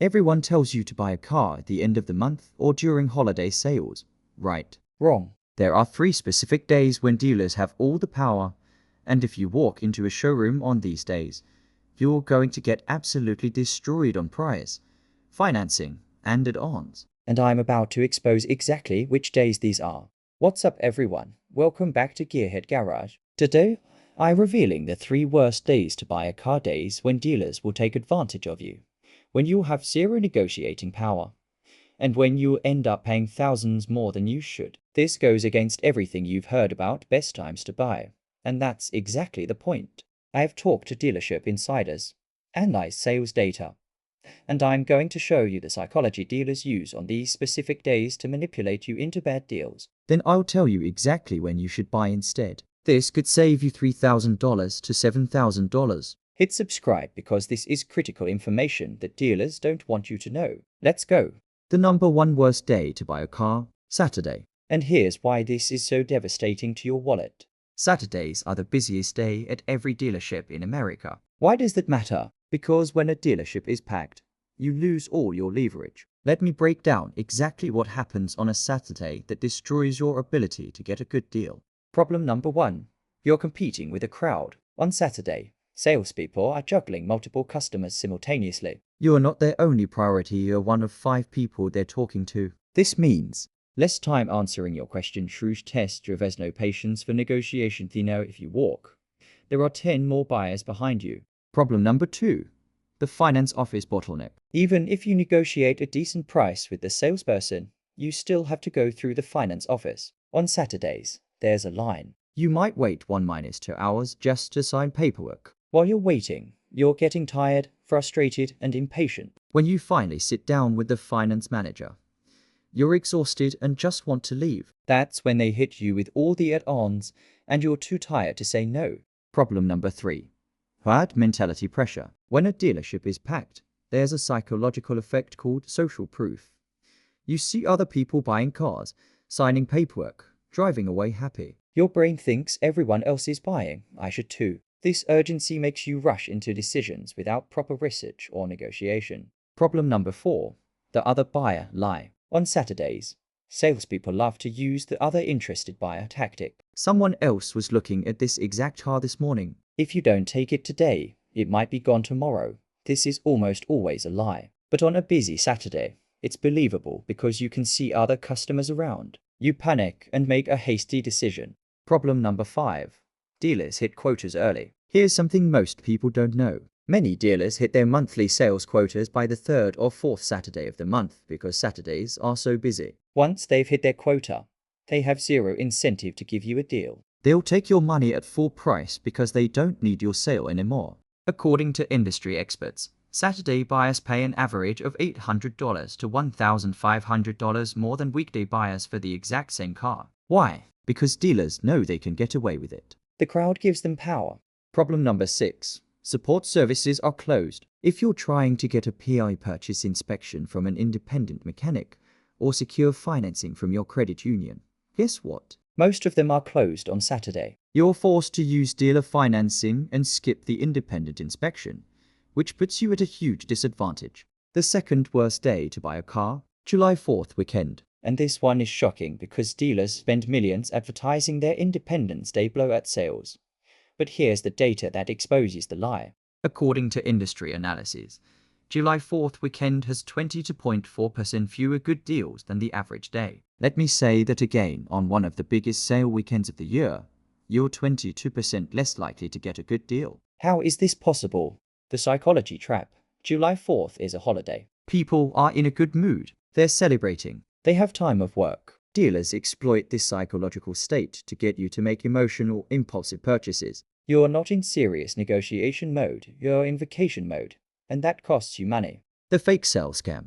Everyone tells you to buy a car at the end of the month or during holiday sales. Right. Wrong. There are 3 specific days when dealers have all the power, and if you walk into a showroom on these days, you're going to get absolutely destroyed on price, financing, and add-ons. And I'm about to expose exactly which days these are. What's up everyone? Welcome back to Gearhead Garage. Today, I'm revealing the 3 worst days to buy a car, days when dealers will take advantage of you, when you have zero negotiating power, and when you end up paying thousands more than you should. This goes against everything you've heard about best times to buy, and that's exactly the point. I have talked to dealership insiders, analyzed sales data, and I'm going to show you the psychology dealers use on these specific days to manipulate you into bad deals. Then I'll tell you exactly when you should buy instead. This could save you $3,000 to $7,000. Hit subscribe because this is critical information that dealers don't want you to know. Let's go. The number 1 worst day to buy a car, Saturday. And here's why this is so devastating to your wallet. Saturdays are the busiest day at every dealership in America. Why does that matter? Because when a dealership is packed, you lose all your leverage. Let me break down exactly what happens on a Saturday that destroys your ability to get a good deal. Problem number 1. You're competing with a crowd. On Saturday, salespeople are juggling multiple customers simultaneously. You are not their only priority, you're one of 5 people they're talking to. This means less time answering your question. Shrews test you has no patience for negotiation. You know, if you walk, there are 10 more buyers behind you. Problem number 2. The finance office bottleneck. Even if you negotiate a decent price with the salesperson, you still have to go through the finance office. On Saturdays, there's a line. You might wait 1-2 hours just to sign paperwork. While you're waiting, you're getting tired, frustrated, and impatient. When you finally sit down with the finance manager, you're exhausted and just want to leave. That's when they hit you with all the add-ons and you're too tired to say no. Problem number 3. Herd mentality pressure. When a dealership is packed, there's a psychological effect called social proof. You see other people buying cars, signing paperwork, driving away happy. Your brain thinks everyone else is buying, I should too. This urgency makes you rush into decisions without proper research or negotiation. Problem number 4. The other buyer lie. On Saturdays, salespeople love to use the other interested buyer tactic. Someone else was looking at this exact car this morning. If you don't take it today, it might be gone tomorrow. This is almost always a lie. But on a busy Saturday, it's believable because you can see other customers around. You panic and make a hasty decision. Problem number 5. Dealers hit quotas early. Here's something most people don't know. Many dealers hit their monthly sales quotas by the 3rd or 4th Saturday of the month because Saturdays are so busy. Once they've hit their quota, they have zero incentive to give you a deal. They'll take your money at full price because they don't need your sale anymore. According to industry experts, Saturday buyers pay an average of $800 to $1,500 more than weekday buyers for the exact same car. Why? Because dealers know they can get away with it. The crowd gives them power. Problem number 6. Support services are closed. If you're trying to get a PI purchase inspection from an independent mechanic or secure financing from your credit union, guess what? Most of them are closed on Saturday. You're forced to use dealer financing and skip the independent inspection, which puts you at a huge disadvantage. The 2nd worst day to buy a car, July 4th weekend. And this one is shocking because dealers spend millions advertising their Independence Day blowout sales. But here's the data that exposes the lie. According to industry analysis, July 4th weekend has 22.4% fewer good deals than the average day. Let me say that again, on one of the biggest sale weekends of the year, you're 22% less likely to get a good deal. How is this possible? The psychology trap. July 4th is a holiday. People are in a good mood. They're celebrating. They have time off work. Dealers exploit this psychological state to get you to make emotional, impulsive purchases. You're not in serious negotiation mode, you're in vacation mode, and that costs you money. The fake sale scam.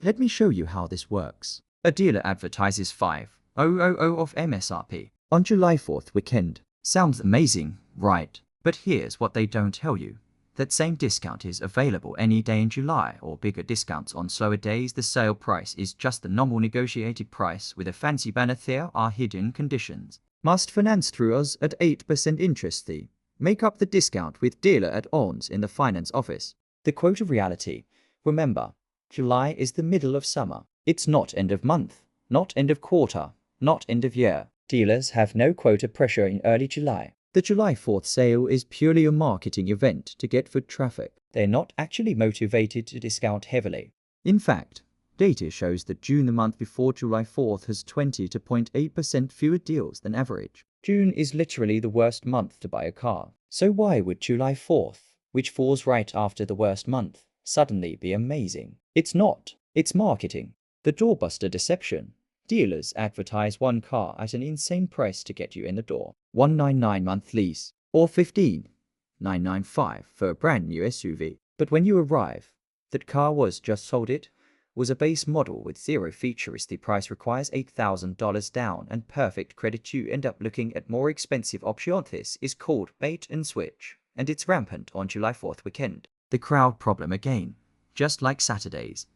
Let me show you how this works. A dealer advertises $5,000 of MSRP on July 4th weekend. Sounds amazing, right? But here's what they don't tell you. That same discount is available any day in July, or bigger discounts on slower days. The sale price is just the normal negotiated price with a fancy banner. There are hidden conditions. Must finance through us at 8% interest fee. Make up the discount with dealer add-ons in the finance office. The quota reality. Remember, July is the middle of summer. It's not end of month, not end of quarter, not end of year. Dealers have no quota pressure in early July. The July 4th sale is purely a marketing event to get foot traffic. They're not actually motivated to discount heavily. In fact, data shows that June, the month before July 4th, has 20 to 0.8% fewer deals than average. June is literally the worst month to buy a car. So why would July 4th, which falls right after the worst month, suddenly be amazing? It's not. It's marketing. The doorbuster deception. Dealers advertise one car at an insane price to get you in the door. $199 month lease, or $15,995 for a brand new SUV. But when you arrive, that car was just sold. It was a base model with zero features. The price requires $8,000 down and perfect credit. You end up looking at more expensive option. This is called bait and switch, and it's rampant on July 4th weekend. The crowd problem again. Just like Saturdays,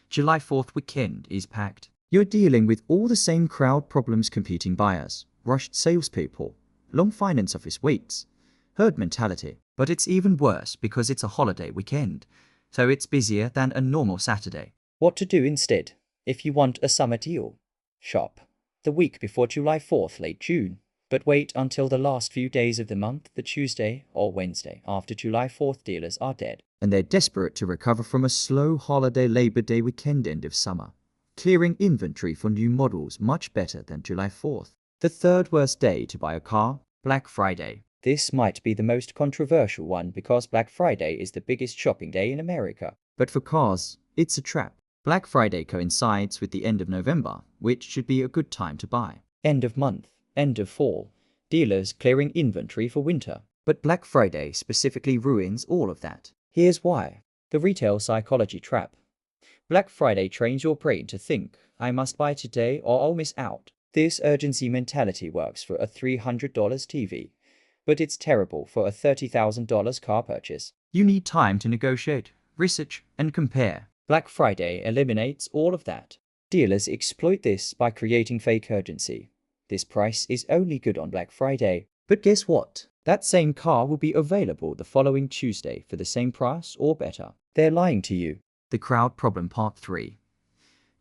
July 4th weekend is packed. You're dealing with all the same crowd problems: competing buyers, rushed salespeople, long finance office waits, herd mentality. But it's even worse because it's a holiday weekend, so it's busier than a normal Saturday. What to do instead if you want a summer deal? Shop the week before July 4th, late June. But wait until the last few days of the month, the Tuesday or Wednesday after July 4th. Dealers are dead, and they're desperate to recover from a slow holiday Labor Day weekend end of summer, clearing inventory for new models much better than July 4th. The third worst day to buy a car, Black Friday. This might be the most controversial one because Black Friday is the biggest shopping day in America. But for cars, it's a trap. Black Friday coincides with the end of November, which should be a good time to buy. End of month, end of fall, dealers clearing inventory for winter. But Black Friday specifically ruins all of that. Here's why. The retail psychology trap. Black Friday trains your brain to think, I must buy today or I'll miss out. This urgency mentality works for a $300 TV, but it's terrible for a $30,000 car purchase. You need time to negotiate, research, and compare. Black Friday eliminates all of that. Dealers exploit this by creating fake urgency. This price is only good on Black Friday. But guess what? That same car will be available the following Tuesday for the same price or better. They're lying to you. The crowd problem part 3.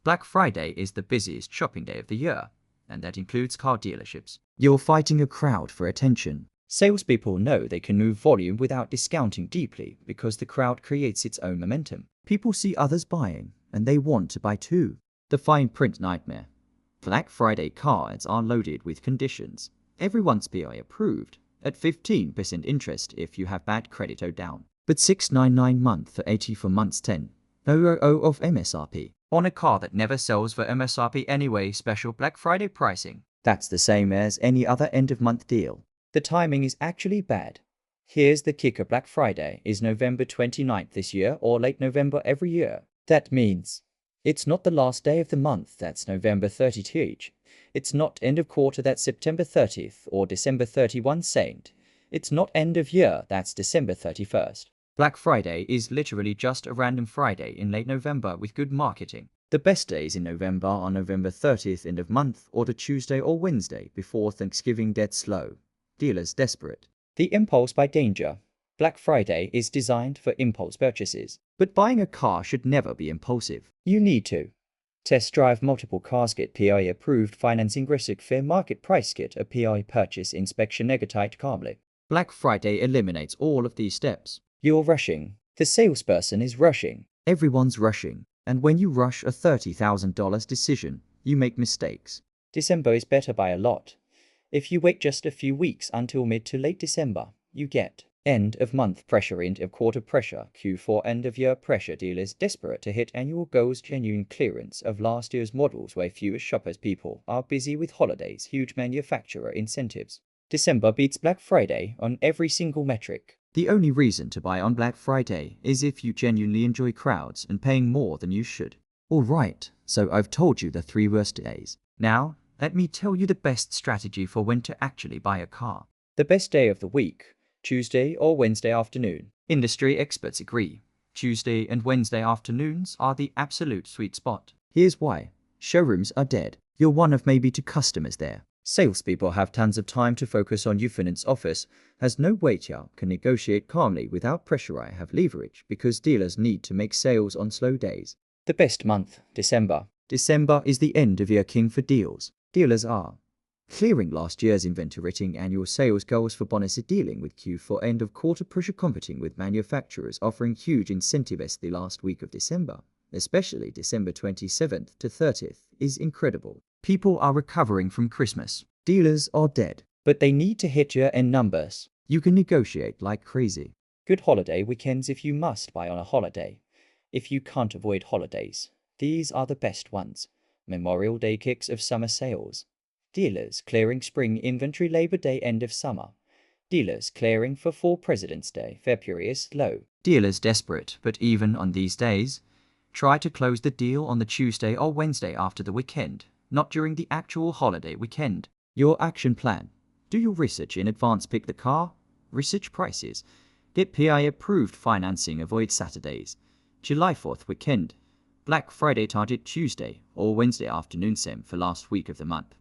Black Friday is the busiest shopping day of the year, and that includes car dealerships. You're fighting a crowd for attention. Salespeople know they can move volume without discounting deeply because the crowd creates its own momentum. People see others buying, and they want to buy too. The fine print nightmare. Black Friday cards are loaded with conditions. Everyone's PI approved, at 15% interest if you have bad credit owed down. But $699 month for 84 months 10,000 of MSRP. On a car that never sells for MSRP anyway. Special Black Friday pricing. That's the same as any other end-of-month deal. The timing is actually bad. Here's the kicker: Black Friday is November 29th this year or late November every year. That means it's not the last day of the month, that's November 30th. It's not end of quarter, that's September 30th or December 31 saint. It's not end of year, that's December 31st. Black Friday is literally just a random Friday in late November with good marketing. The best days in November are November 30th end of month or the Tuesday or Wednesday before Thanksgiving. Dead slow. Dealers desperate. The impulse buy danger. Black Friday is designed for impulse purchases. But buying a car should never be impulsive. You need to test drive multiple cars, get PI approved financing, risk fair market price, get a PI purchase inspection negatite calmly. Black Friday eliminates all of these steps. You're rushing. The salesperson is rushing. Everyone's rushing. And when you rush a $30,000 decision, you make mistakes. December is better by a lot. If you wait just a few weeks until mid to late December, you get end of month pressure, end of quarter pressure, Q4 end of year pressure. Dealers desperate to hit annual goals, genuine clearance of last year's models where fewer shoppers. People are busy with holidays, huge manufacturer incentives. December beats Black Friday on every single metric. The only reason to buy on Black Friday is if you genuinely enjoy crowds and paying more than you should. Alright, so I've told you the 3 worst days. Now, let me tell you the best strategy for when to actually buy a car. The best day of the week, Tuesday or Wednesday afternoon. Industry experts agree. Tuesday and Wednesday afternoons are the absolute sweet spot. Here's why. Showrooms are dead. You're one of maybe 2 customers there. Salespeople have tons of time to focus on. Your finance office has no weight yet, can negotiate calmly without pressure. I have leverage because dealers need to make sales on slow days. The best month, December. December is the end of year king for deals. Dealers are clearing last year's inventory, hitting annual sales goals for bonuses, dealing with Q4 end of quarter pressure, competing with manufacturers offering huge incentives. The last week of December, especially December 27th to 30th, is incredible. People are recovering from Christmas. Dealers are dead, but they need to hit year-end numbers. You can negotiate like crazy. Good holiday weekends if you must buy on a holiday. If you can't avoid holidays, these are the best ones. Memorial Day kicks of summer sales. Dealers clearing spring inventory, Labor Day end of summer. Dealers clearing for fall, President's Day, February is low. Dealers desperate, but even on these days, try to close the deal on the Tuesday or Wednesday after the weekend, not during the actual holiday weekend. Your action plan. Do your research in advance, pick the car, research prices, get PI approved financing, avoid Saturdays. July 4th weekend, Black Friday, target Tuesday or Wednesday afternoon, same for last week of the month.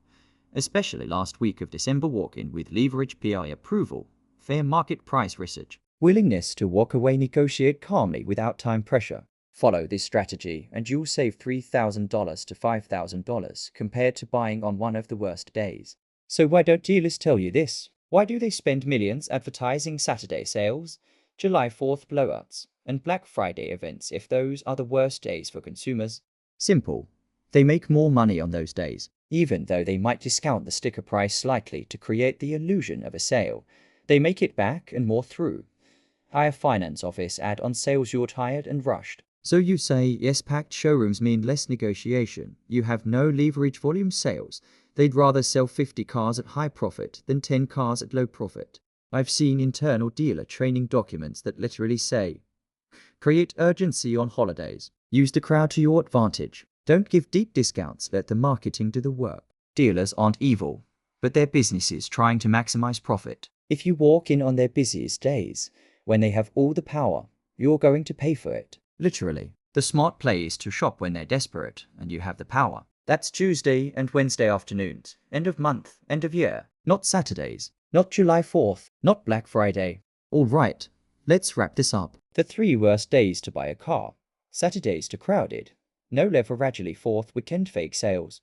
Especially last week of December, walk in with leverage, PI approval, fair market price research. Willingness to walk away, negotiate calmly without time pressure. Follow this strategy and you'll save $3,000 to $5,000 compared to buying on one of the worst days. So why don't dealers tell you this? Why do they spend millions advertising Saturday sales, July 4th blowouts, and Black Friday events if those are the worst days for consumers? Simple. They make more money on those days. Even though they might discount the sticker price slightly to create the illusion of a sale, they make it back and more through higher finance office ad on sales. You're tired and rushed. So you say, yes, packed showrooms mean less negotiation. You have no leverage, volume sales. They'd rather sell 50 cars at high profit than 10 cars at low profit. I've seen internal dealer training documents that literally say, create urgency on holidays. Use the crowd to your advantage. Don't give deep discounts, let the marketing do the work. Dealers aren't evil, but they're businesses trying to maximize profit. If you walk in on their busiest days, when they have all the power, you're going to pay for it. Literally. The smart play is to shop when they're desperate and you have the power. That's Tuesday and Wednesday afternoons, end of month, end of year, not Saturdays, not July 4th, not Black Friday. All right, let's wrap this up. The 3 worst days to buy a car. Saturdays too crowded. No leverage, 4th weekend fake sales.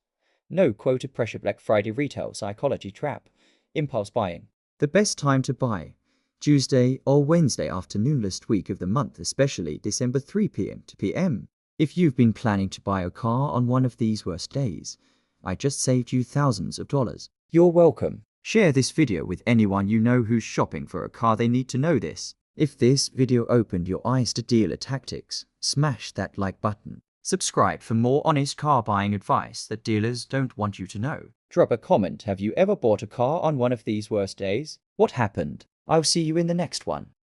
No quota pressure, Black Friday retail psychology trap. Impulse buying. The best time to buy. Tuesday or Wednesday afternoon last week of the month, especially December 3 p.m. to p.m. If you've been planning to buy a car on one of these worst days, I just saved you thousands of dollars. You're welcome. Share this video with anyone you know who's shopping for a car. They need to know this. If this video opened your eyes to dealer tactics, smash that like button. Subscribe for more honest car buying advice that dealers don't want you to know. Drop a comment. Have you ever bought a car on one of these worst days? What happened? I'll see you in the next one.